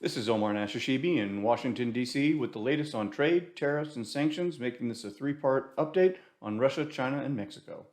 This is Omar Nashashibi in Washington, D.C. with the latest on trade, tariffs, and sanctions, making this a three-part update on Russia, China, and Mexico.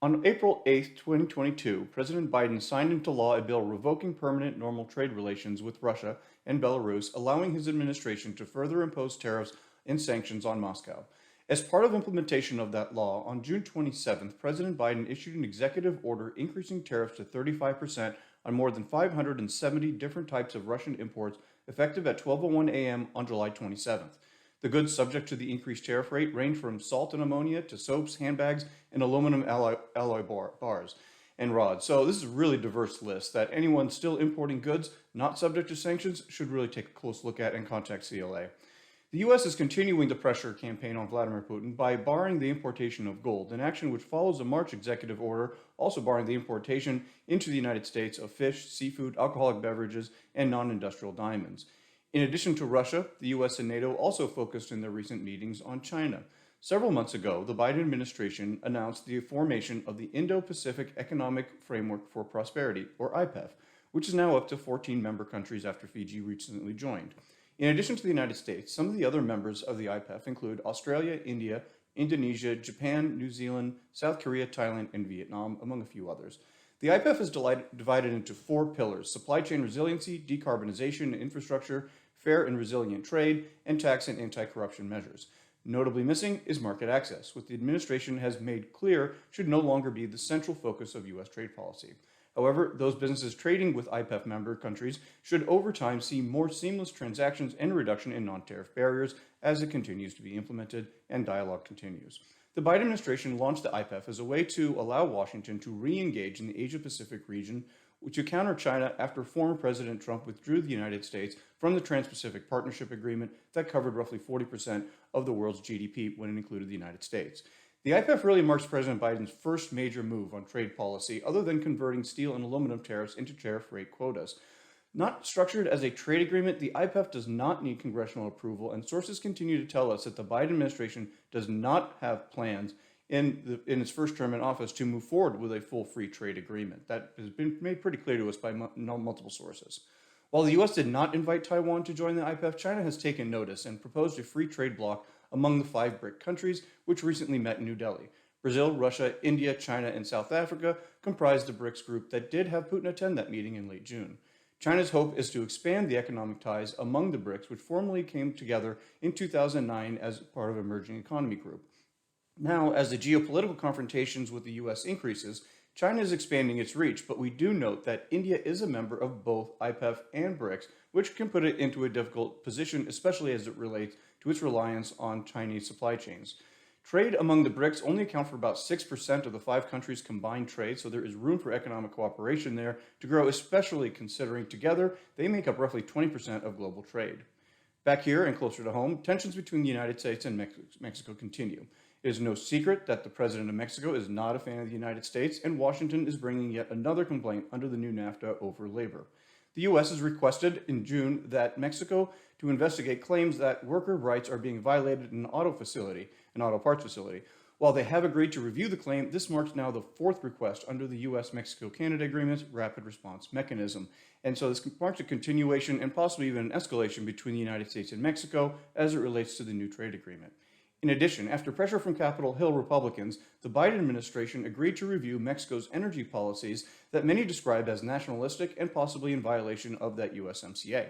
On April 8, 2022, President Biden signed into law a bill revoking permanent normal trade relations with Russia and Belarus, allowing his administration to further impose tariffs and sanctions on Moscow. As part of implementation of that law, on June 27th, President Biden issued an executive order increasing tariffs to 35% on more than 570 different types of Russian imports, effective at 12:01 a.m. on July 27th. The goods subject to the increased tariff rate range from salt and ammonia to soaps, handbags, and aluminum alloy bars and rods. So this is a really diverse list that anyone still importing goods not subject to sanctions should really take a close look at and contact CLA. The U.S. is continuing the pressure campaign on Vladimir Putin by barring the importation of gold, an action which follows a March executive order also barring the importation into the United States of fish, seafood, alcoholic beverages, and non-industrial diamonds. In addition to Russia, the U.S. and NATO also focused in their recent meetings on China. Several months ago, the Biden administration announced the formation of the Indo-Pacific Economic Framework for Prosperity, or IPEF, which is now up to 14 member countries after Fiji recently joined. In addition to the United States, some of the other members of the IPEF include Australia, India, Indonesia, Japan, New Zealand, South Korea, Thailand, and Vietnam, among a few others. The IPEF is divided into four pillars: supply chain resiliency, decarbonization and infrastructure, fair and resilient trade, and tax and anti-corruption measures. Notably missing is market access, which the administration has made clear should no longer be the central focus of U.S. trade policy. However, those businesses trading with IPEF member countries should over time see more seamless transactions and reduction in non-tariff barriers as it continues to be implemented and dialogue continues. The Biden administration launched the IPEF as a way to allow Washington to re-engage in the Asia-Pacific region to counter China after former President Trump withdrew the United States from the Trans-Pacific Partnership Agreement that covered roughly 40% of the world's GDP when it included the United States. The IPEF really marks President Biden's first major move on trade policy, other than converting steel and aluminum tariffs into tariff rate quotas. Not structured as a trade agreement, the IPEF does not need congressional approval, and sources continue to tell us that the Biden administration does not have plans in its first term in office to move forward with a full free trade agreement. That has been made pretty clear to us by multiple sources. While the U.S. did not invite Taiwan to join the IPEF, China has taken notice and proposed a free trade bloc among the 5 BRIC countries, which recently met in New Delhi. Brazil, Russia, India, China, and South Africa comprised the BRICS group that did have Putin attend that meeting in late June. China's hope is to expand the economic ties among the BRICS, which formally came together in 2009 as part of Emerging Economy Group. Now, as the geopolitical confrontations with the U.S. increases, China is expanding its reach, but we do note that India is a member of both IPEF and BRICS, which can put it into a difficult position, especially as it relates to its reliance on Chinese supply chains. Trade among the BRICS only account for about 6% of the 5 countries' combined trade, so there is room for economic cooperation there to grow, especially considering together they make up roughly 20% of global trade. Back here and closer to home, tensions between the United States and Mexico continue. It is no secret that the president of Mexico is not a fan of the United States, and Washington is bringing yet another complaint under the new NAFTA over labor. The U.S. has requested in June that Mexico to investigate claims that worker rights are being violated in an auto parts facility. While they have agreed to review the claim, this marks now the 4th request under the U.S.-Mexico-Canada Agreement's Rapid Response Mechanism. And so this marks a continuation and possibly even an escalation between the United States and Mexico as it relates to the new trade agreement. In addition, after pressure from Capitol Hill Republicans, the Biden administration agreed to review Mexico's energy policies that many described as nationalistic and possibly in violation of that USMCA.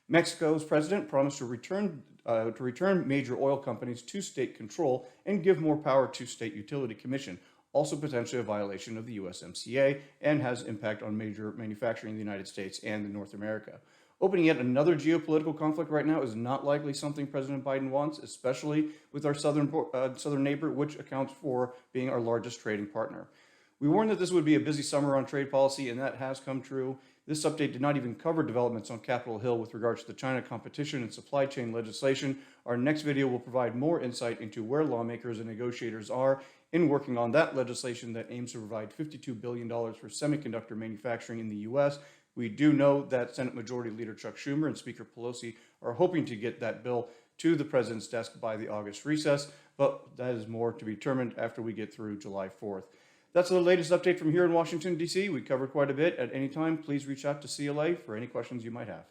Mexico's president promised to return major oil companies to state control and give more power to state utility commission, also potentially a violation of the USMCA, and has impact on major manufacturing in the United States and in North America. Opening yet another geopolitical conflict right now is not likely something President Biden wants, especially with our southern neighbor, which accounts for being our largest trading partner. We warned that this would be a busy summer on trade policy, and that has come true. This update did not even cover developments on Capitol Hill with regards to the China competition and supply chain legislation. Our next video will provide more insight into where lawmakers and negotiators are in working on that legislation that aims to provide $52 billion for semiconductor manufacturing in the U.S. We do know that Senate Majority Leader Chuck Schumer and Speaker Pelosi are hoping to get that bill to the president's desk by the August recess, but that is more to be determined after we get through July 4th. That's the latest update from here in Washington, D.C. We covered quite a bit. At any time, please reach out to CLA for any questions you might have.